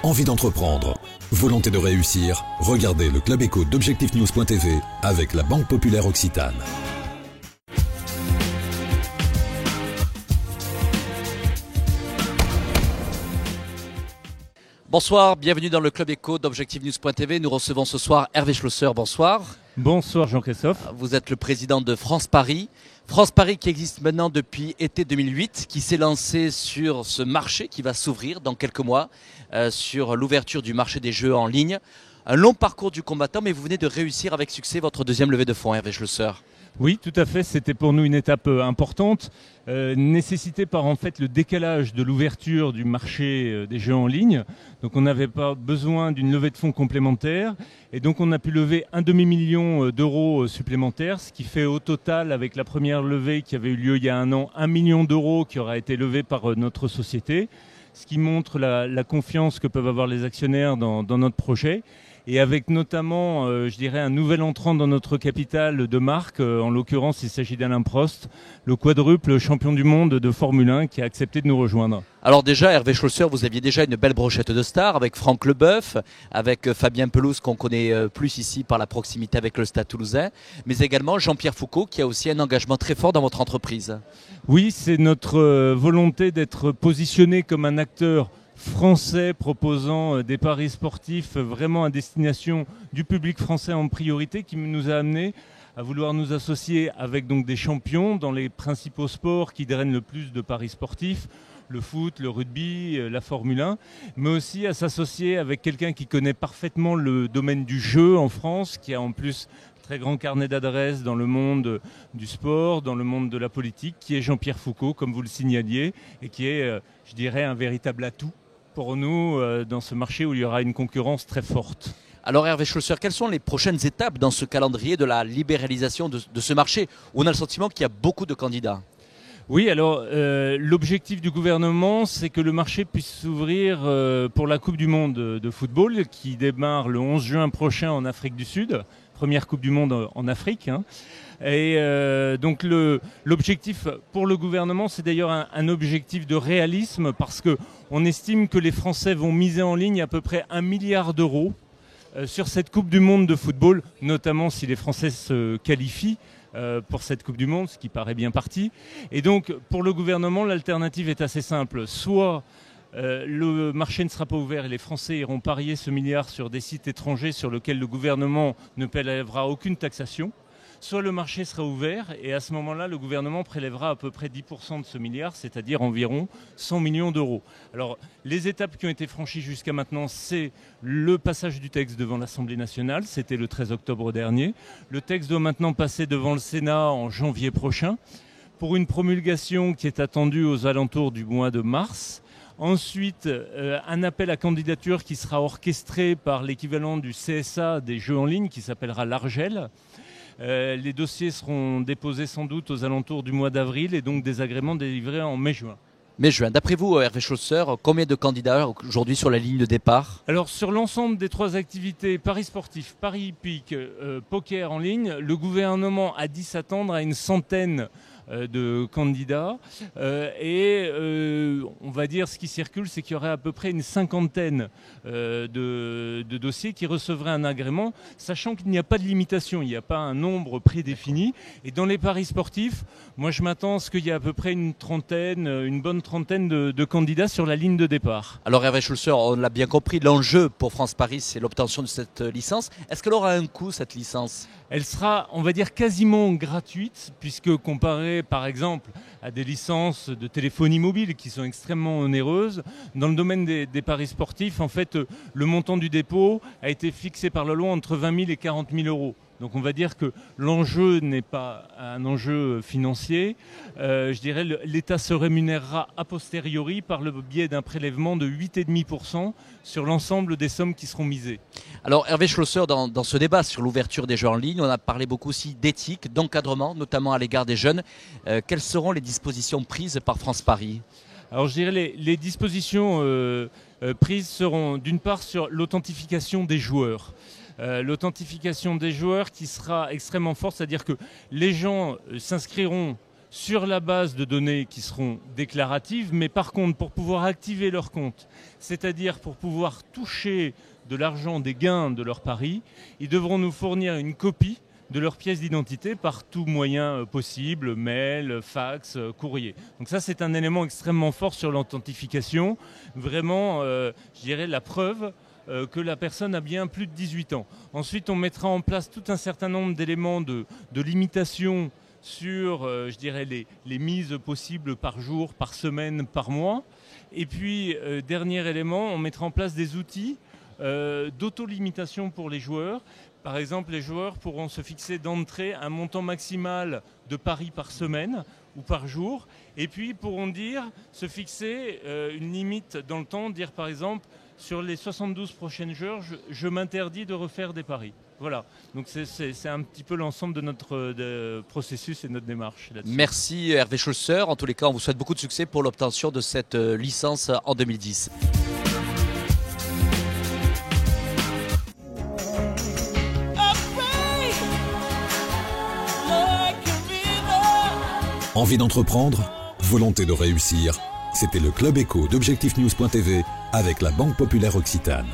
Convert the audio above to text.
Envie d'entreprendre, volonté de réussir, regardez le Club Écho d'Objectifnews.tv avec la Banque Populaire Occitane. Bonsoir, bienvenue dans le Club Écho d'Objectifnews.tv. Nous recevons ce soir Hervé Schlosser, bonsoir. Bonsoir Jean-Christophe. Vous êtes le président de France Paris. France Paris qui existe maintenant depuis été 2008, qui s'est lancé sur ce marché qui va s'ouvrir dans quelques mois, sur l'ouverture du marché des jeux en ligne. Un long parcours du combattant, mais vous venez de réussir avec succès votre deuxième levée de fonds, Hervé Schlosser. Oui, tout à fait. C'était pour nous une étape importante, nécessitée par en fait le décalage de l'ouverture du marché des jeux en ligne. Donc on n'avait pas besoin d'une levée de fonds complémentaire. Et donc on a pu lever un demi-million d'euros supplémentaires, ce qui fait au total, avec la première levée qui avait eu lieu il y a un an, 1 million d'euros qui aura été levé par notre société, ce qui montre la confiance que peuvent avoir les actionnaires dans notre projet. Et avec notamment, je dirais, un nouvel entrant dans notre capital de marque. En l'occurrence, il s'agit d'Alain Prost, le quadruple champion du monde de Formule 1 qui a accepté de nous rejoindre. Alors déjà, Hervé Schlosser, vous aviez déjà une belle brochette de stars avec Franck Leboeuf, avec Fabien Pelouse qu'on connaît plus ici par la proximité avec le Stade Toulousain, mais également Jean-Pierre Foucault qui a aussi un engagement très fort dans votre entreprise. Oui, c'est notre volonté d'être positionné comme un acteur français proposant des paris sportifs vraiment à destination du public français en priorité qui nous a amené à vouloir nous associer avec donc des champions dans les principaux sports qui drainent le plus de paris sportifs, le foot, le rugby, la Formule 1, mais aussi à s'associer avec quelqu'un qui connaît parfaitement le domaine du jeu en France, qui a en plus un très grand carnet d'adresses dans le monde du sport, dans le monde de la politique, qui est Jean-Pierre Foucault, comme vous le signaliez, et qui est, je dirais, un véritable atout pour nous dans ce marché où il y aura une concurrence très forte. Alors Hervé Schlosser, quelles sont les prochaines étapes dans ce calendrier de la libéralisation de ce marché où on a le sentiment qu'il y a beaucoup de candidats? Oui, alors l'objectif du gouvernement, c'est que le marché puisse s'ouvrir pour la Coupe du Monde de football qui démarre le 11 juin prochain en Afrique du Sud, première Coupe du Monde en Afrique. Et donc l'objectif pour le gouvernement, c'est d'ailleurs un objectif de réalisme parce qu'on estime que les Français vont miser en ligne à peu près 1 milliard d'euros sur cette Coupe du Monde de football, notamment si les Français se qualifient pour cette Coupe du Monde, ce qui paraît bien parti. Et donc pour le gouvernement, l'alternative est assez simple. Soit le marché ne sera pas ouvert et les Français iront parier ce milliard sur des sites étrangers sur lesquels le gouvernement ne prélèvera aucune taxation. Soit le marché sera ouvert et à ce moment-là, le gouvernement prélèvera à peu près 10% de ce milliard, c'est-à-dire environ 100 millions d'euros. Alors, les étapes qui ont été franchies jusqu'à maintenant, c'est le passage du texte devant l'Assemblée nationale, c'était le 13 octobre dernier. Le texte doit maintenant passer devant le Sénat en janvier prochain pour une promulgation qui est attendue aux alentours du mois de mars. Ensuite, un appel à candidature qui sera orchestré par l'équivalent du CSA des jeux en ligne qui s'appellera l'Argel. Les dossiers seront déposés sans doute aux alentours du mois d'avril et donc des agréments délivrés en mai-juin. Mai-juin. D'après vous, Hervé Schlosser, combien de candidats aujourd'hui sur la ligne de départ? Alors sur l'ensemble des trois activités, paris sportifs, paris hippiques, poker en ligne, le gouvernement a dit s'attendre à une centaine de candidats on va dire ce qui circule, c'est qu'il y aurait à peu près une cinquantaine de dossiers qui recevraient un agrément, sachant qu'il n'y a pas de limitation, il n'y a pas un nombre prédéfini. Et dans les paris sportifs, moi je m'attends à ce qu'il y ait à peu près une bonne trentaine de candidats sur la ligne de départ. Alors Hervé Schlosser, on l'a bien compris, l'enjeu pour France Paris, c'est l'obtention de cette licence. Est-ce qu'elle aura un coût, cette licence? Elle sera, on va dire, quasiment gratuite, puisque comparée par exemple à des licences de téléphonie mobile qui sont extrêmement onéreuses, dans le domaine des paris sportifs, en fait, le montant du dépôt a été fixé par la loi entre 20 000 et 40 000 euros. Donc on va dire que l'enjeu n'est pas un enjeu financier. Je dirais l'État se rémunérera a posteriori par le biais d'un prélèvement de 8,5% sur l'ensemble des sommes qui seront misées. Alors Hervé Schlosser, dans ce débat sur l'ouverture des jeux en ligne, on a parlé beaucoup aussi d'éthique, d'encadrement, notamment à l'égard des jeunes. Quelles seront les dispositions prises par France Paris? Alors je dirais les dispositions prises seront d'une part sur l'authentification des joueurs. L'authentification des joueurs qui sera extrêmement forte, c'est-à-dire que les gens s'inscriront sur la base de données qui seront déclaratives, mais par contre, pour pouvoir activer leur compte, c'est-à-dire pour pouvoir toucher de l'argent des gains de leur pari, ils devront nous fournir une copie de leur pièce d'identité par tout moyen possible, mail, fax, courrier. Donc ça, c'est un élément extrêmement fort sur l'authentification. Vraiment, je dirais, la preuve que la personne a bien plus de 18 ans. Ensuite, on mettra en place tout un certain nombre d'éléments de limitation sur, je dirais, les mises possibles par jour, par semaine, par mois. Et puis, dernier élément, on mettra en place des outils d'auto-limitation pour les joueurs. Par exemple, les joueurs pourront se fixer d'entrée un montant maximal de paris par semaine ou par jour, et puis pourront se fixer une limite dans le temps, dire par exemple, sur les 72 prochaines heures, je m'interdis de refaire des paris. Voilà, donc c'est un petit peu l'ensemble de notre processus et de notre démarche là-dessus. Merci Hervé Scholzer. En tous les cas, on vous souhaite beaucoup de succès pour l'obtention de cette licence en 2010. Envie d'entreprendre? Volonté de réussir? C'était le Club Éco d'Objectif News.tv avec la Banque Populaire Occitane.